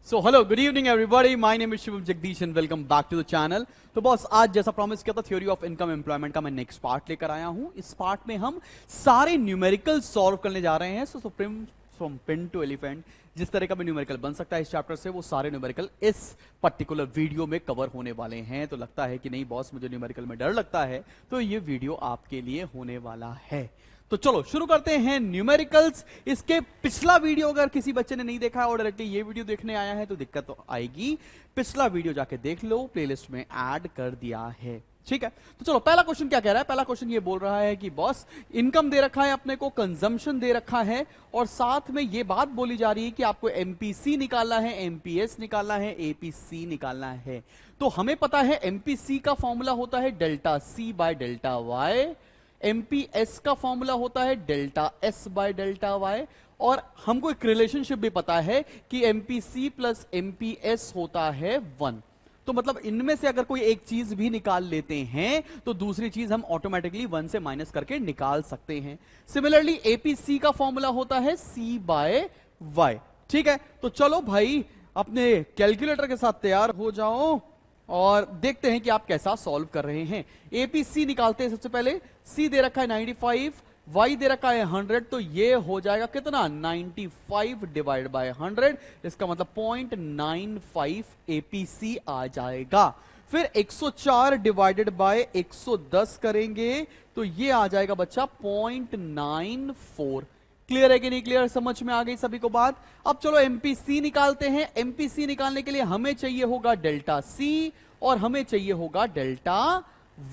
So hello good evening everybody, my name is Shivam Jagdish and welcome back to the channel. तो boss, आज जैसा promise किया था theory of income employment का मैं नेक्स्ट पार्ट लेकर आया हूं। इस पार्ट में हम सारे न्यूमेरिकल सॉल्व करने जा रहे हैं। So supreme from pin to elephant, जिस तरह का भी न्यूमेरिकल बन सकता है इस चैप्टर से, वो सारे न्यूमेरिकल इस पर्टिकुलर वीडियो में कवर होने वाले हैं। तो लगता है कि नहीं बॉस, मुझे न्यूमेरिकल में डर लगता है, तो ये वीडियो आपके लिए होने वाला है। तो चलो शुरू करते हैं न्यूमेरिकल्स। इसके पिछला वीडियो अगर किसी बच्चे ने नहीं देखा है और डायरेक्टली ये वीडियो देखने आया है तो दिक्कत तो आएगी। पिछला वीडियो जाके देख लो, प्लेलिस्ट में ऐड कर दिया है, ठीक है। तो चलो, पहला क्वेश्चन क्या कह रहा है? पहला क्वेश्चन ये बोल रहा है कि बॉस, इनकम दे रखा है अपने को, कंजम्पशन दे रखा है, और साथ में ये बात बोली जा रही है कि आपको एमपीसी निकालना है, एमपीएस निकालना है, एपीसी निकालना है। तो हमें पता है एमपीसी का फॉर्मूला होता है delta C by delta Y, MPS का फॉर्मूला होता है delta S by delta Y, और हमको एक रिलेशनशिप भी पता है कि एमपीसी प्लस एमपीएस होता है 1। तो मतलब इनमें से अगर कोई एक चीज भी निकाल लेते हैं तो दूसरी चीज हम ऑटोमेटिकली 1 से माइनस करके निकाल सकते हैं। सिमिलरली एपीसी का फॉर्मूला होता है सी बाय वाई, ठीक है। तो चलो भाई, अपने कैलकुलेटर के साथ तैयार हो जाओ और देखते हैं कि आप कैसा सॉल्व कर रहे हैं। एपीसी निकालते हैं। सबसे पहले सी दे रखा है 95, वाई दे रखा है 100, तो ये हो जाएगा कितना? 95 डिवाइड बाय 100, इसका मतलब 0.95 एपीसी आ जाएगा। फिर 104 डिवाइडेड बाय 110 करेंगे तो ये आ जाएगा बच्चा 0.94। क्लियर है कि नहीं क्लियर? समझ में आ गई सभी को बात? अब चलो एमपीसी निकालते हैं। एमपीसी निकालने के लिए हमें चाहिए होगा डेल्टा सी और हमें चाहिए होगा डेल्टा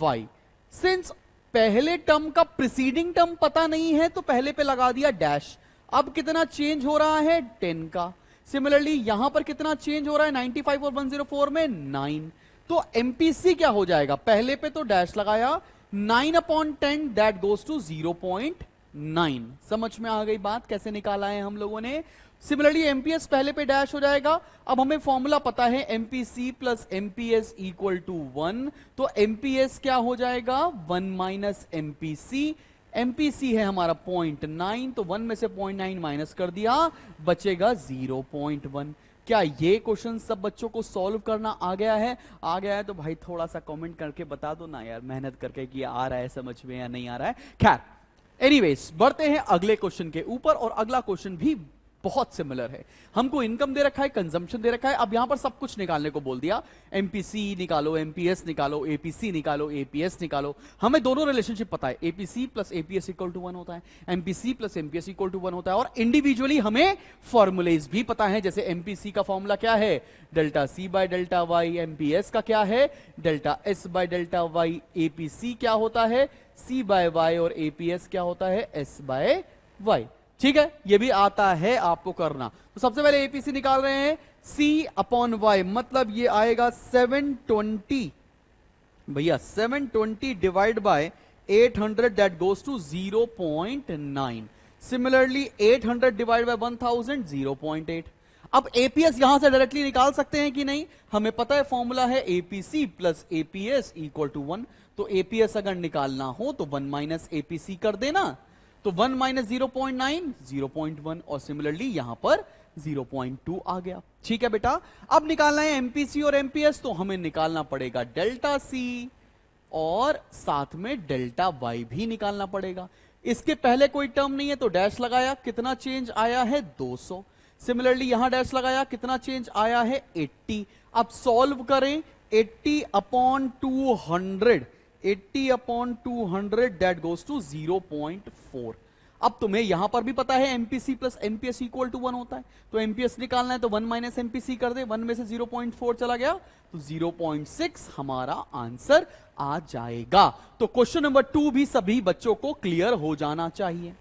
वाई। सिंस पहले टर्म का प्रीसीडिंग टर्म पता नहीं है तो पहले पे लगा दिया डैश। अब कितना चेंज हो रहा है? 10 का। सिमिलरली यहां पर कितना चेंज हो रहा है? 95 और 104 में 9। तो एमपीसी क्या हो जाएगा? पहले पे तो डैश लगाया, 9/10 दैट गोज टू 0.9। समझ में आ गई बात? कैसे निकाला है हम लोगों ने। सिमिलरली एमपीएस पहले पे डैश हो जाएगा। अब हमें फॉर्मूला पता है MPC plus MPS equal to 1, तो एमपीएस क्या हो जाएगा? 1 माइनस एमपीसी। एमपीसी है हमारा 0.9, तो 1 में से 0.9 माइनस कर दिया, बचेगा 0.1। क्या ये क्वेश्चन सब बच्चों को सॉल्व करना आ गया है? आ गया है तो भाई थोड़ा सा कमेंट करके बता दो ना यार, मेहनत करके, कि आ रहा है समझ में या नहीं आ रहा है। खैर, एनीवेज बढ़ते हैं अगले क्वेश्चन के ऊपर, और अगला क्वेश्चन भी बहुत सिमिलर है। हमको इनकम दे रखा है, कंजम्पशन दे रखा है, अब यहां पर सब कुछ निकालने को बोल दिया। एमपीसी निकालो, एमपीएस निकालो, एपीसी निकालो, एपीएस निकालो। हमें दोनों रिलेशनशिप पता है, APC plus APS equal to 1 होता है, MPC plus MPS equal to 1 होता है, और इंडिविजुअली हमें फॉर्मूलेज भी पता है। जैसे एमपीसी का फॉर्मूला क्या है? Delta C by delta Y. MPS का क्या है? Delta S by delta Y. APC क्या होता है? सी बाय वाई, और एपीएस क्या होता है? S by Y. ठीक है, ये भी आता है आपको करना। तो सबसे पहले एपीसी निकाल रहे हैं, सी अपॉन वाई, मतलब ये आएगा 720 भैया, 720 divide by 800 that goes to 0.9। Similarly 800 divide by 1000 0.8। अब एपीएस यहां से डायरेक्टली निकाल सकते हैं कि नहीं? हमें पता है फॉर्मूला है APC plus APS equal to 1। तो एपीएस अगर निकालना हो तो 1 माइनस एपीसी कर देना, तो 1 माइनस 0.9 0.1, और सिमिलरली यहां पर 0.2 आ गया। ठीक है बेटा, अब निकालना है एमपीसी और एमपीएस, तो हमें निकालना पड़ेगा डेल्टा सी और साथ में डेल्टा वाई भी निकालना पड़ेगा। इसके पहले कोई टर्म नहीं है तो डैश लगाया, कितना चेंज आया है? 200। सिमिलरली यहां डैश लगाया, कितना चेंज आया है? 80। अब सॉल्व करें, 80/200, 80/200 दैट गोज टू 0.4। अब तुम्हें यहां पर भी पता है MPC plus MPS equal to 1 होता है, तो एमपीएस निकालना है तो 1 माइनस एमपीसी कर दे, 1 में से 0.4 चला गया तो 0.6 हमारा आंसर आ जाएगा। तो क्वेश्चन नंबर 2 भी सभी बच्चों को क्लियर हो जाना चाहिए।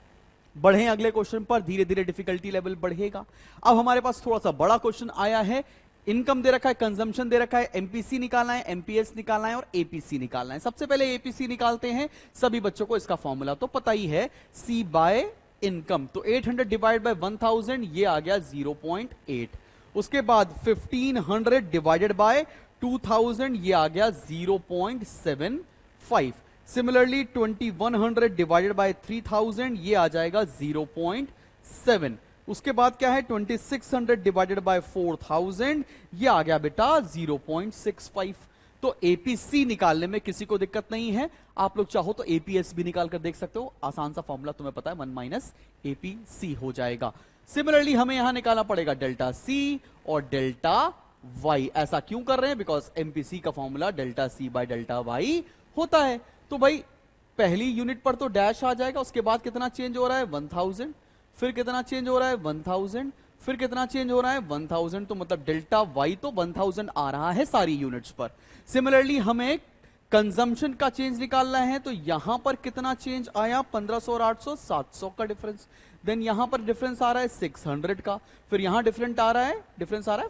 बढ़े अगले क्वेश्चन पर, धीरे धीरे डिफिकल्टी लेवल बढ़ेगा। अब हमारे पास थोड़ा सा बड़ा क्वेश्चन आया है। इनकम दे रखा है, कंजम्पशन दे रखा है, एमपीसी निकालना है, एमपीएस निकालना है और एपीसी निकालना है। सबसे पहले एपीसी निकालते हैं। सभी बच्चों को इसका फॉर्मूला तो पता ही है, सी बाय इनकम। तो 800 डिवाइड बाय 1000 ये आ गया 0.8। उसके बाद 1500 डिवाइडेड बाय 2000 ये आ गया 0.75। सिमिलरली 2100 डिवाइडेड बाय 3000 ये आ जाएगा 0.7। उसके बाद क्या है 2600 डिवाइडेड बाय 4000, ये आ गया बेटा 0.65। तो एपीसी निकालने में किसी को दिक्कत नहीं है, आप लोग चाहो तो एपीएस भी निकाल कर देख सकते हो, आसान सा फॉर्मूला तुम्हें पता है, 1 माइनस एपीसी हो जाएगा। सिमिलरली हमें यहां निकालना पड़ेगा डेल्टा सी और डेल्टा वाई। ऐसा क्यों कर रहे हैं? बिकॉज एमपीसी का formula delta C by delta Y होता है। तो भाई पहली यूनिट पर तो डैश आ जाएगा, उसके बाद कितना चेंज हो रहा है 1000, फिर कितना चेंज हो रहा है 1000, फिर कितना चेंज हो रहा है 1000, तो मतलब डेल्टा वाई तो 1000 आ रहा है सारी यूनिट्स पर। सिमिलरली हमें कंजम्पशन का चेंज निकालना है, तो यहां पर कितना चेंज आया 1500 और 800, 700 का डिफरेंस। देन यहां पर डिफरेंस आ रहा है 600 का, फिर यहां डिफरेंस आ रहा है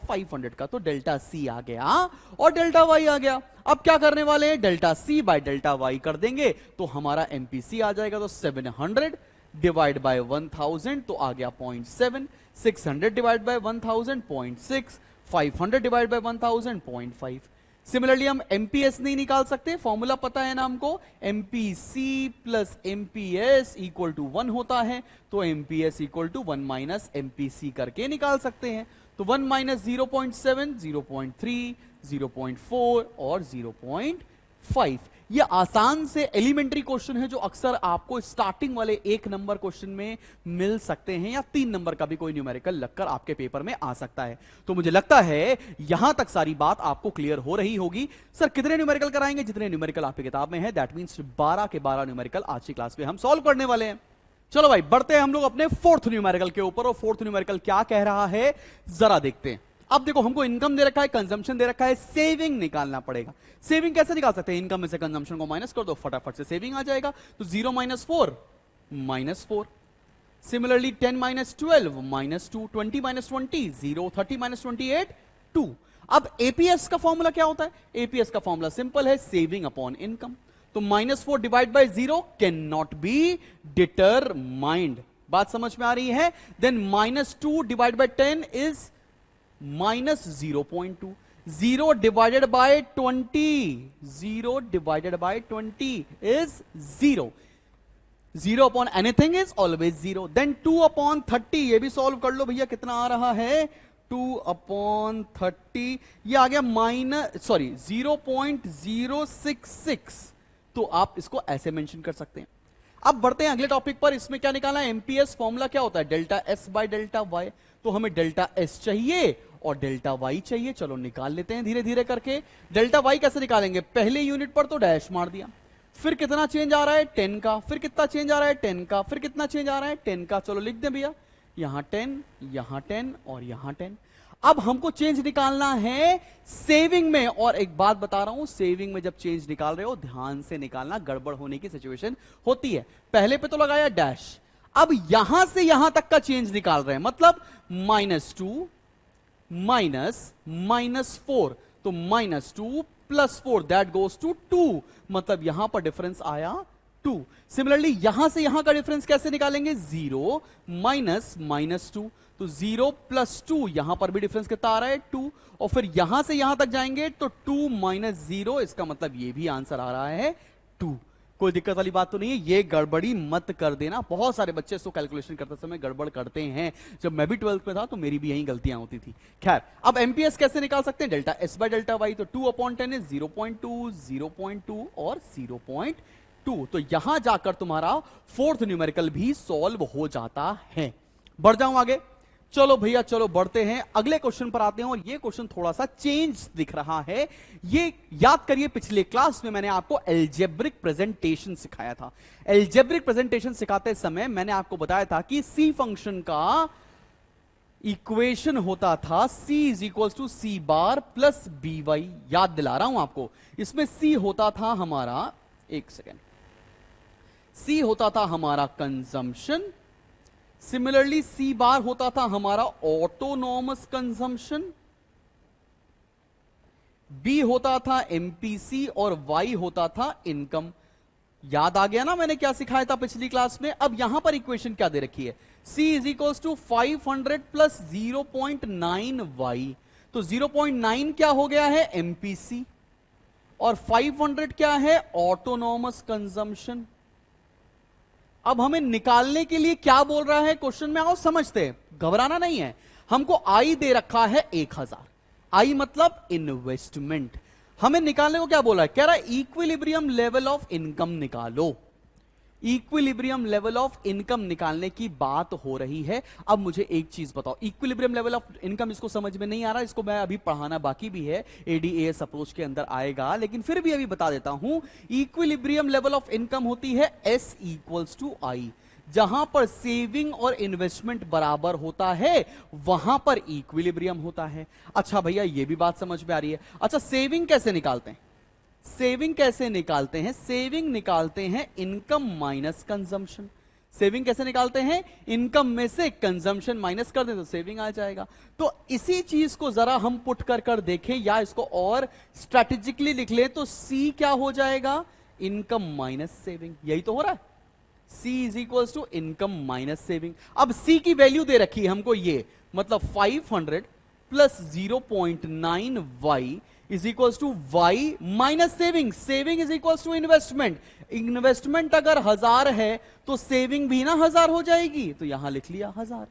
500 का। तो डेल्टा सी आ गया और डेल्टा वाई आ गया। अब क्या करने वाले हैं? Delta C by delta Y कर देंगे तो हमारा एमपीसी आ जाएगा। तो 700 डिवाइड बाय 1000 तो आ गया 0.7, 600 divide by 1000 0.6, 500 divide by 1000 0.5। Similarly हम एमपीएस नहीं निकाल सकते, फॉर्मूला पता है ना हमको, MPC plus MPS equal to 1 होता है। तो MPS equal to 1 minus MPC करके निकाल सकते हैं। तो 1 माइनस 0.7, 0.3, 0.4 और 0.5। ये आसान से एलिमेंट्री क्वेश्चन है जो अक्सर आपको स्टार्टिंग वाले 1 नंबर क्वेश्चन में मिल सकते हैं, या 3 नंबर का भी कोई न्यूमेरिकल लगकर आपके पेपर में आ सकता है। तो मुझे लगता है यहां तक सारी बात आपको क्लियर हो रही होगी। सर कितने न्यूमेरिकल कराएंगे? जितने न्यूमेरिकल आपकी किताब में है, दैट मींस 12 के 12 न्यूमेरिकल आज की क्लास में हम सॉल्व करने वाले हैं। चलो भाई बढ़ते हैं हम लोग अपने 4th न्यूमेरिकल के ऊपर, और 4th न्यूमेरिकल क्या कह रहा है जरा देखते हैं। अब देखो हमको इनकम दे रखा है, कंजम्पशन दे रखा है, सेविंग निकालना पड़ेगा। सेविंग कैसे निकाल सकते हैं? इनकम में से कंजम्पशन को माइनस कर दो, फटाफट से सेविंग आ जाएगा। तो 0 minus 4 minus 4। Similarly 10 minus 12 minus 2, 20 minus 20 0, 30 minus 28 2। अब एपीएस का फॉर्मूला क्या होता है? एपीएस का फॉर्मूला सिंपल है, सेविंग अपॉन इनकम। तो -4 divide by 0 can not be determined. बात समझ में आ रही है? Then -2 divide by 10 is -0.2, 0 divided by 20, 0 divided by 20 is 0, 0 upon anything is always 0। Then 2 upon 30, ये भी सॉल्व कर लो भैया, कितना आ रहा है 2 अपॉन 30, ये आ गया 0.066। तो आप इसको ऐसे मेंशन कर सकते हैं। अब बढ़ते हैं अगले टॉपिक पर। इसमें क्या निकालना है? एमपीएस फॉर्मूला क्या होता है? Delta S by delta Y. तो हमें डेल्टा एस चाहिए और डेल्टा वाई चाहिए। चलो निकाल लेते हैं धीरे धीरे करके। डेल्टा वाई कैसे निकालेंगे? पहले यूनिट पर तो डैश मार दिया, फिर कितना चेंज आ रहा है 10 का, फिर कितना चेंज आ रहा है 10 का, फिर कितना चेंज आ रहा है 10 का। चलो लिख दें भैया, यहां 10, यहां 10 और यहां 10। अब हमको चेंज निकालना है सेविंग में, और एक बात बता रहा हूं, सेविंग में जब चेंज निकाल रहे हो ध्यान से निकालना, गड़बड़ होने की सिचुएशन होती है। पहले पे तो लगाया डैश, अब यहां से यहां तक का चेंज निकाल रहे हैं, मतलब -2 -4, तो -2 + 4 दैट गोज टू 2, मतलब यहां पर डिफरेंस आया 2। सिमिलरली यहां से यहां का डिफरेंस कैसे निकालेंगे? 0 -2, तो 0 + 2, यहां पर भी डिफरेंस कितना आ रहा है 2, और फिर यहां से यहां तक जाएंगे तो 2 - 0, इसका मतलब ये भी आंसर आ रहा है 2। कोई दिक्कत वाली बात तो नहीं है, ये गड़बड़ी मत कर देना। बहुत सारे बच्चे इसको कैलकुलेशन करते समय गड़बड़ करते हैं। जब मैं भी 12th में था तो मेरी भी यही गलतियां होती थी। खैर, अब एमपीएस कैसे निकाल सकते हैं? Delta S by delta Y. तो 2 अपॉन 10 इज 0.2, 0.2 और 0.2। तो यहां जाकर तुम्हारा 4th न्यूमेरिकल भी सॉल्व हो जाता है। बढ़ जाऊं आगे? चलो भैया चलो बढ़ते हैं, अगले क्वेश्चन पर आते हैं। और ये क्वेश्चन थोड़ा सा चेंज दिख रहा है। ये याद करिए, पिछले क्लास में मैंने आपको एल्जेब्रिक प्रेजेंटेशन सिखाया था। एल्जेब्रिक प्रेजेंटेशन सिखाते समय मैंने आपको बताया था कि सी फंक्शन का इक्वेशन होता था c = c बार प्लस बी वाई। याद दिला रहा हूं आपको, इसमें c होता था हमारा, एक सेकेंड, c होता था हमारा कंजम्पशन, सिमिलरली सी बार होता था हमारा ऑटोनॉमस कंजम्पशन, बी होता था एमपीसी और वाई होता था इनकम। याद आ गया ना मैंने क्या सिखाया था पिछली क्लास में? अब यहां पर इक्वेशन क्या दे रखी है? c = 500 + 0.9 Y. तो 0.9 क्या हो गया है? एमपीसी, और 500 क्या है? Autonomous consumption. अब हमें निकालने के लिए क्या बोल रहा है क्वेश्चन में, आओ समझते हैं, घबराना नहीं है। हमको आई दे रखा है 1000, आई मतलब इन्वेस्टमेंट। हमें निकालने को क्या बोला है, कह रहा है इक्विलिब्रियम लेवल ऑफ इनकम निकालो। इक्विलिब्रियम लेवल ऑफ इनकम निकालने की बात हो रही है। अब मुझे एक चीज बताओ, इक्विलिब्रियम लेवल ऑफ इनकम इसको समझ में नहीं आ रहा, इसको मैं अभी पढ़ाना बाकी भी है, एडीएएस अप्रोच के अंदर आएगा, लेकिन फिर भी अभी बता देता हूं। इक्विलिब्रियम लेवल ऑफ इनकम होती है एस इक्वल्स टू आई। जहां पर सेविंग और इन्वेस्टमेंट बराबर होता है वहां पर इक्विलिब्रियम होता है। अच्छा भैया ये भी बात समझ में आ रही है। अच्छा सेविंग कैसे निकालते हैं, सेविंग कैसे निकालते हैं, सेविंग निकालते हैं इनकम माइनस कंजम्पशन। सेविंग कैसे निकालते हैं, इनकम में से कंजम्पशन माइनस कर दें तो सेविंग आ जाएगा। तो इसी चीज को जरा हम पुट कर देखें, या इसको और स्ट्रेटेजिकली लिख ले तो सी क्या हो जाएगा, इनकम माइनस सेविंग। यही तो हो रहा है, C is equal to income minus saving. अब C की वैल्यू दे रखी है हमको, ये मतलब 500 प्लस 0.9 y is equal to y minus saving. Saving is equal to investment. Investment अगर 1000 है तो सेविंग भी ना 1000 हो जाएगी, तो यहां लिख लिया 1000।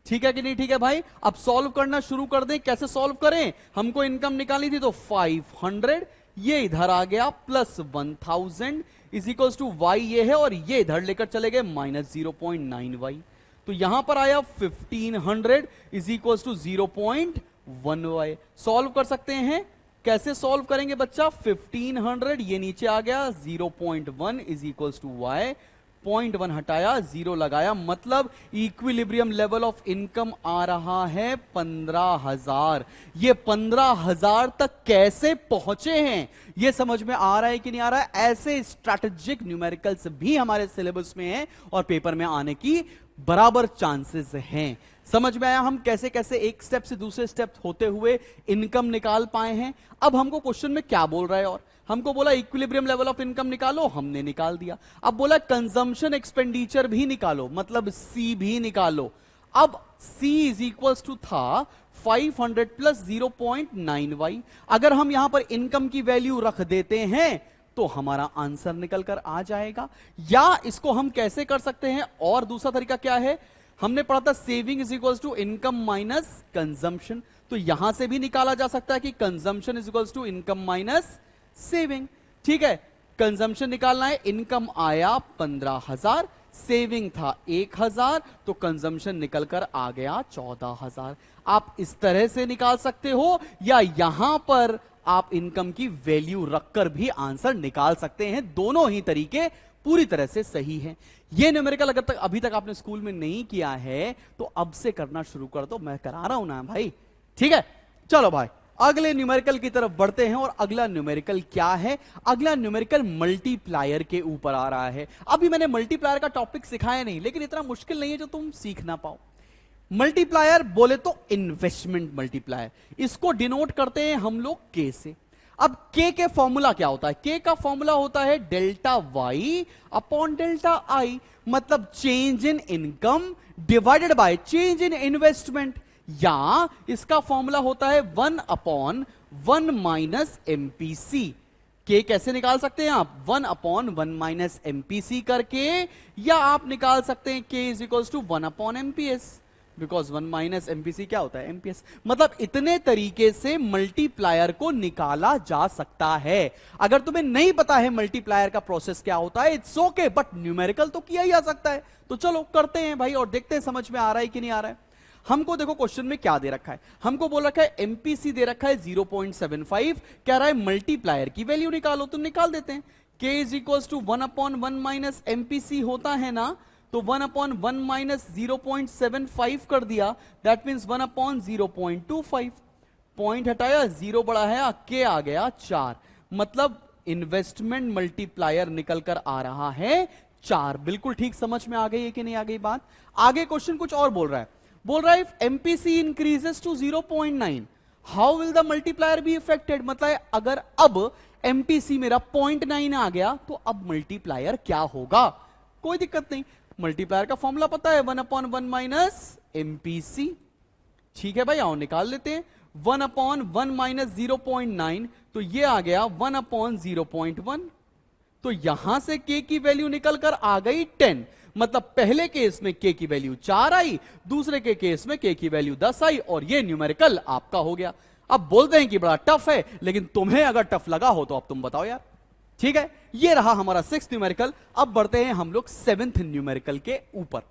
ठीक है कि नहीं, ठीक है भाई। अब सॉल्व करना शुरू कर दें। कैसे सॉल्व करें, हमको इनकम निकालनी थी तो 500 ये इधर आ गया plus 1000 is equals to Y ये है, और ये इधर लेकर चले गए माइनस 0.9 वाई। तो यहां पर आया 1500 is equals to 0.1 Y. Solve कर सकते हैं, कैसे सॉल्व करेंगे बच्चा, 1500 ये नीचे आ गया, 0.1 इज इक्वल्स टू वाई, 0.1 हटाया, 0 लगाया, मतलब इक्विलिब्रियम लेवल ऑफ इनकम आ रहा है 15,000। ये 15,000 तक कैसे पहुंचे हैं, ये समझ में आ रहा है कि नहीं आ रहा है। ऐसे स्ट्रैटेजिक न्यूमेरिकल्स भी हमारे सिलेबस में हैं और पेपर में आने की बराबर चांसेस हैं। समझ में आया हम कैसे कैसे एक स्टेप से दूसरे स्टेप होते हुए इनकम निकाल पाए हैं। अब हमको क्वेश्चन में क्या बोल रहा है, और हमको बोला इक्विलिब्रियम लेवल ऑफ इनकम निकालो, हमने निकाल दिया। अब बोला कंजम्पशन एक्सपेंडिचर भी निकालो, मतलब सी भी निकालो। अब C इज इक्वल टू था 500 प्लस 0.9 वाई। अगर हम यहां पर इनकम की वैल्यू रख देते हैं तो हमारा आंसर निकल कर आ जाएगा। या इसको हम कैसे कर सकते हैं, और दूसरा तरीका क्या है, हमने पढ़ा था saving is equal to income minus consumption, तो यहां से भी निकाला जा सकता है कि consumption is equal to income minus saving. ठीक है, कंजम्पशन निकालना है, इनकम आया 15,000, सेविंग था 1,000, तो कंजम्पशन निकलकर आ गया 14,000। आप इस तरह से निकाल सकते हो, या यहां पर आप इनकम की वैल्यू रखकर भी आंसर निकाल सकते हैं। दोनों ही तरीके पूरी तरह से सही हैं। ये न्यूमेरिकल अगर तक अभी तक आपने स्कूल में नहीं किया है तो अब से करना शुरू कर दो, मैं करा रहा हूं ना भाई। ठीक है, चलो भाई अगले न्यूमेरिकल की तरफ बढ़ते हैं। और अगला न्यूमेरिकल क्या है, अगला न्यूमेरिकल मल्टीप्लायर के ऊपर आ रहा है। अभी मैंने मल्टीप्लायर का टॉपिक सिखाया नहीं, लेकिन इतना मुश्किल नहीं है जो तुम सीख ना पाओ। मल्टीप्लायर बोले तो इन्वेस्टमेंट मल्टीप्लायर, इसको डिनोट करते हैं हम लोग के से। अब के फॉर्मूला क्या होता है, के का फॉर्मूला होता है delta Y upon delta I, मतलब change in income divided by change in investment. या इसका फॉर्मूला होता है 1 अपॉन 1 माइनस एमपीसी। के कैसे निकाल सकते हैं आप, 1 अपॉन 1 माइनस एमपीसी करके, या आप निकाल सकते हैं K is equal to 1 upon MPS, because 1 minus MPC क्या होता है, एमपीएस। मतलब इतने तरीके से मल्टीप्लायर को निकाला जा सकता है। अगर तुम्हें नहीं पता है मल्टीप्लायर का प्रोसेस क्या होता है, इट्स ओके, बट न्यूमेरिकल तो किया ही जा सकता है। तो चलो करते हैं भाई, और देखते हैं समझ में आ रहा है कि नहीं आ रहा है। हमको देखो क्वेश्चन में क्या दे रखा है, हमको बोल रखा है एमपीसी दे रखा है 0.75, कह रहा है मल्टीप्लायर की वैल्यू निकालो, तो निकाल देते हैं। K is equal to 1 upon 1 minus MPC होता है ना, तो 1 अपॉन 1 माइनस 0.75 कर दिया, दैट मीन्स 1 अपॉन 0.25, पॉइंट हटाया, 0 बढ़ा है, के आ गया 4, मतलब इन्वेस्टमेंट मल्टीप्लायर निकल कर आ रहा है 4। बिल्कुल ठीक समझ में आ गई है कि नहीं आ गई बात। आगे क्वेश्चन कुछ और बोल रहा है, बोल रहा है if MPC increases to 0.9 how will the multiplier be affected. मतलब अगर अब एमपीसी मेरा 0.9 आ गया तो अब मल्टीप्लायर क्या होगा। कोई दिक्कत नहीं, मल्टीप्लायर का फॉर्मूला पता है 1 अपॉन 1 माइनस एमपीसी। ठीक है भाई, आओ निकाल लेते हैं। 1 अपॉन 1 माइनस 0.9, तो ये आ गया 1 अपॉन 0.1, तो यहां से k की वैल्यू निकल कर आ गई 10, मतलब पहले केस में k की वैल्यू 4 आई, दूसरे के केस में k की वैल्यू 10 आई, और ये न्यूमेरिकल आपका हो गया। अब बोलते हैं कि बड़ा टफ है, लेकिन तुम्हें अगर टफ लगा हो तो अब तुम बताओ यार। ठीक है, ये रहा हमारा 6th न्यूमेरिकल। अब बढ़ते हैं हम लोग 7th न्यूमेरिकल के ऊपर।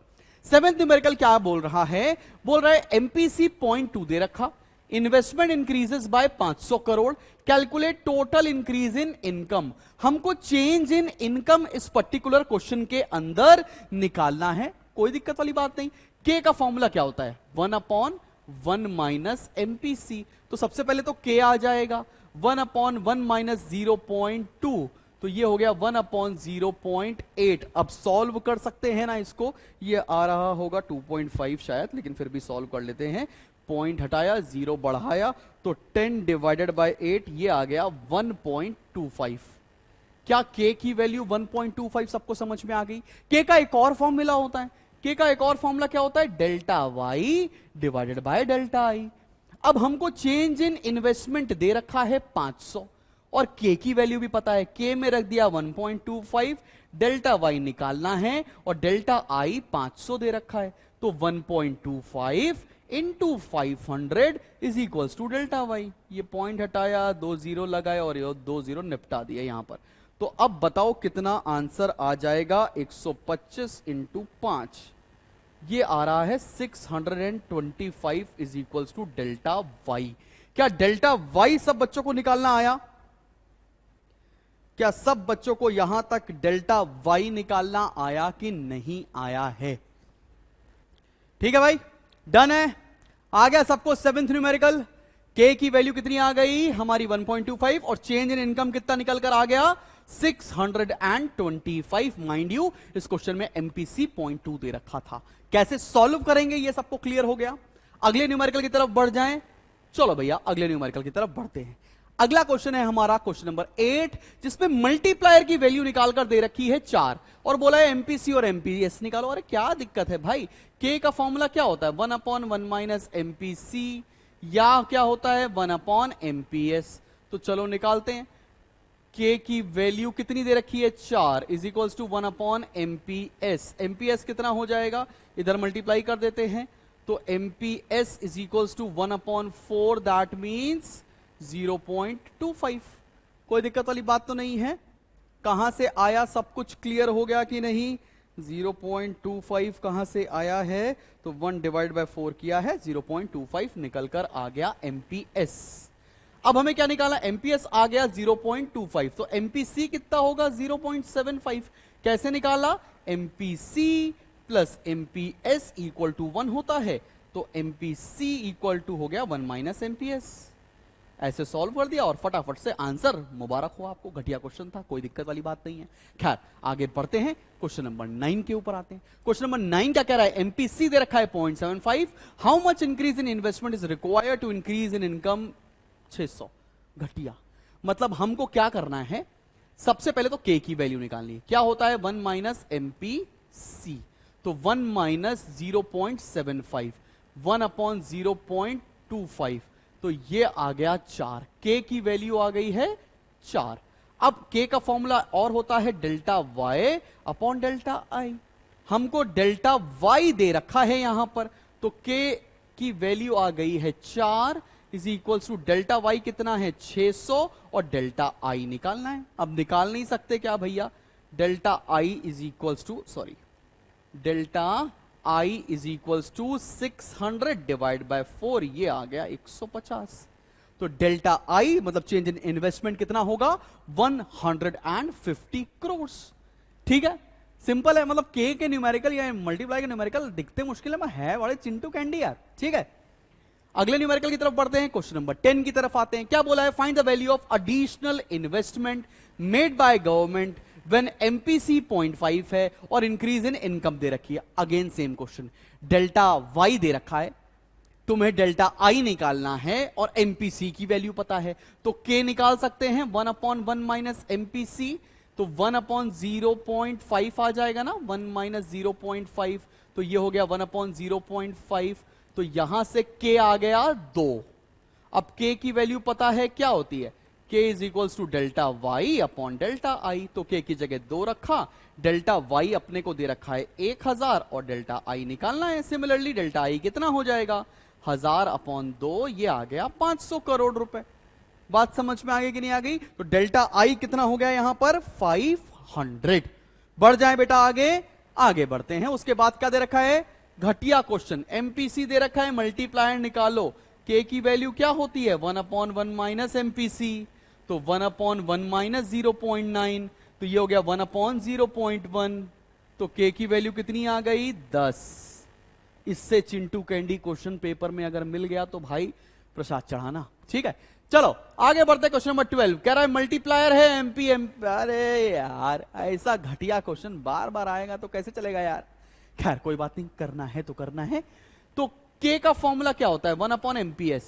7th न्यूमेरिकल क्या बोल रहा है? बोल रहा है एमपीसी 0.2 दे रखा, investment increases by 500 crore, calculate total increase in income. हमको चेंज इन इनकम इस पर्टिकुलर क्वेश्चन के अंदर निकालना है। कोई दिक्कत वाली बात नहीं। के का फॉर्मूला क्या होता है? 1/1 माइनस एमपीसी। तो सबसे पहले तो के आ जाएगा, 1/1 माइनस 0.2, तो ये हो गया 1/0.8। अब सॉल्व कर सकते हैं ना इसको, ये आ रहा होगा 2.5 शायद, लेकिन फिर भी सॉल्व कर लेते हैं। पॉइंट हटाया, 0 बढ़ाया, तो 10 डिवाइडेड बाय 8, ये आ गया 1.25। क्या के की वैल्यू 1.25 सबको समझ में आ गई? के का एक और फॉर्मूला होता है। के का एक और फॉर्मूला क्या होता है? Delta Y divided by delta I. अब हमको चेंज इन इन्वेस्टमेंट दे रखा है 500, और के की वैल्यू भी पता है, के में रख दिया 1.25, डेल्टा वाई निकालना है, और डेल्टा आई 500 दे रखा है, तो 1.25 into 500 is equals to delta Y. ये पॉइंट हटाया, 2 0 लगाए, और ये 2 0 निपटा दिया यहां पर। तो अब बताओ कितना आंसर आ जाएगा? 125 इंटू 5, ये आ रहा है 625 is equals to delta Y. क्या डेल्टा वाई सब बच्चों को निकालना आया? क्या सब बच्चों को यहां तक डेल्टा वाई निकालना आया कि नहीं आया है? ठीक है भाई, डन है। आ गया सबको 7th न्यूमेरिकल। के की वैल्यू कितनी आ गई हमारी? 1.25, और चेंज इन इनकम कितना निकल कर आ गया? 625। माइंड यू इस क्वेश्चन में एमपीसी 0.2 दे रखा था। कैसे सॉल्व करेंगे ये सबको क्लियर हो गया। अगले न्यूमेरिकल की तरफ बढ़ जाएं। चलो भैया अगले न्यूमेरिकल की तरफ बढ़ते हैं। अगला क्वेश्चन है हमारा क्वेश्चन नंबर 8, जिसमें मल्टीप्लायर की वैल्यू निकालकर दे रखी है 4, और बोला है एमपीसी और एमपीएस निकालो। अरे क्या दिक्कत है भाई? के का फॉर्मूला क्या होता है? 1/1 माइनस एमपीसी, या क्या होता है 1/एमपीएस। तो चलो निकालते हैं। के की वैल्यू कितनी दे रखी है? 4 इज इक्वल्स टू 1/एमपीएस। एमपीएस कितना हो जाएगा? इधर मल्टीप्लाई कर देते हैं, तो MPS is equals to 1/4, that means 0.25। कोई दिक्कत वाली बात तो नहीं है? कहां से आया? सब कुछ क्लियर हो गया कि नहीं? 0.25 कहां से आया है? तो 1 डिवाइड बाय 4 किया है, 0.25 निकल कर आ गया एमपीएस। अब हमें क्या निकाला? एमपीएस आ गया 0.25, तो एमपीसी कितना होगा? 0.75। कैसे निकाला? MPC plus MPS equal to 1 होता है, तो एमपीसी इक्वल टू हो गया 1 माइनस एमपीएस। ऐसे सॉल्व कर दिया और फटाफट से आंसर। मुबारक हो आपको, घटिया क्वेश्चन था, कोई दिक्कत वाली बात नहीं है। खैर आगे बढ़ते हैं, क्वेश्चन नंबर 9 के ऊपर आते हैं। क्वेश्चन नंबर 9 क्या कह रहा है? एमपीसी दे रखा है 0.75, how much increase in investment is required to increase in income 600। घटिया मतलब हमको क्या करना है? सबसे पहले तो के की वैल्यू निकालनी है। क्या होता है? 1 माइनस एमपीसी, तो 1 माइनस 0.75, 1/0.25, तो ये आ गया 4। के की वैल्यू आ गई है 4। अब के का फॉर्मूला और होता है delta Y upon delta I. हमको डेल्टा वाई दे रखा है यहां पर, तो के की वैल्यू आ गई है 4 is equals to delta Y कितना है? 600, और डेल्टा आई निकालना है। अब निकाल नहीं सकते क्या भैया? Delta I is equals to, sorry, delta I is equals to 600 divide by 4, ये आ गया 150। तो डेल्टा आई मतलब चेंज इन इन्वेस्टमेंट कितना होगा? 150 करोड़। ठीक है, सिंपल है। मतलब के न्यूमेरिकल या मल्टीप्लाई के न्यूमेरिकल दिखते मुश्किल है बड़े चिंटू कैंडी यार। ठीक है, अगले न्यूमेरिकल की तरफ बढ़ते हैं। क्वेश्चन नंबर 10 की तरफ आते हैं। क्या बोला है? Find the value of additional investment made by government when MPC 0.5 है और इंक्रीज इन इनकम दे रखी है। Again same question, delta why they रखा है, तुम्हें डेल्टा आई निकालना है और एमपीसी की वैल्यू पता है, तो के निकाल सकते हैं 1/1 माइनस एमपीसी, तो 1/0.5 आ जाएगा ना, 1 माइनस 0.5, तो ये हो गया 1/0.5। तो यहां से के आ गया 2। अब के की वैल्यू पता है क्या होती है? k is equals to delta Y upon delta I. तो k की जगह 2 रखा, डेल्टा y अपने को दे रखा है 1000 और डेल्टा i निकालना है। सिमिलरली डेल्टा i कितना हो जाएगा, 1000 अपॉन 2, ये आ गया 500 करोड़ रुपए। बात समझ में आ गई कि नहीं आ गई? तो डेल्टा i कितना हो गया यहां पर 500। बढ़ जाए बेटा आगे, आगे बढ़ते हैं। उसके बाद क्या दे रखा है, घटिया क्वेश्चन, एमपीसी दे रखा है, मल्टीप्लायर निकालो। k की वैल्यू क्या होती है 1/1 माइनस एमपीसी, तो 1/1 माइनस 0.9, तो ये हो गया 1/0.1। तो k की वैल्यू कितनी आ गई 10। इससे चिंटू कैंडी क्वेश्चन पेपर में अगर मिल गया तो भाई प्रसाद चढ़ाना। ठीक है, चलो आगे बढ़ते। क्वेश्चन नंबर 12 कह रहा है मल्टीप्लायर है एमपी एम। अरे यार ऐसा घटिया क्वेश्चन बार बार आएगा तो कैसे चलेगा यार। खैर कोई बात नहीं, करना है तो करना है। तो k का फॉर्मूला क्या होता है 1/MPS।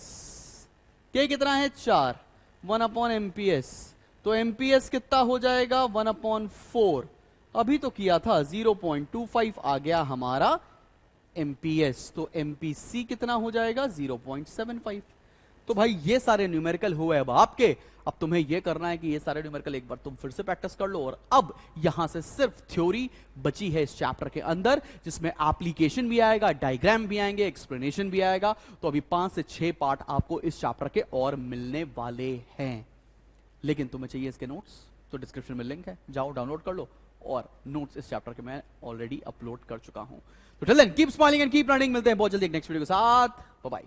k कितना है 4, 1/MPS, तो MPS कितना हो जाएगा 1/4। अभी तो किया था 0.25 आ गया हमारा MPS, तो MPC कितना हो जाएगा 0.75। तो भाई ये सारे न्यूमेरिकल हुए अब आपके। अब तुम्हें ये करना है कि ये सारे न्यूमेरिकल एक बार तुम फिर से प्रैक्टिस कर लो, और अब यहां से सिर्फ थ्योरी बची है इस चैप्टर के अंदर, जिसमें एप्लीकेशन भी आएगा, डायग्राम भी आएंगे, एक्सप्लेनेशन भी आएगा। तो अभी 5 से 6 पार्ट आपको इस चैप्टर के और मिलने वाले हैं। लेकिन तुम्हें चाहिए इसके नोट्स, तो डिस्क्रिप्शन में लिंक है, जाओ डाउनलोड कर लो। और नोट्स इस चैप्टर के मैं ऑलरेडी अपलोड कर चुका हूं। तो till then keep smiling and keep learning. मिलते हैं बहुत जल्दी एक नेक्स्ट वीडियो के साथ। Bye bye.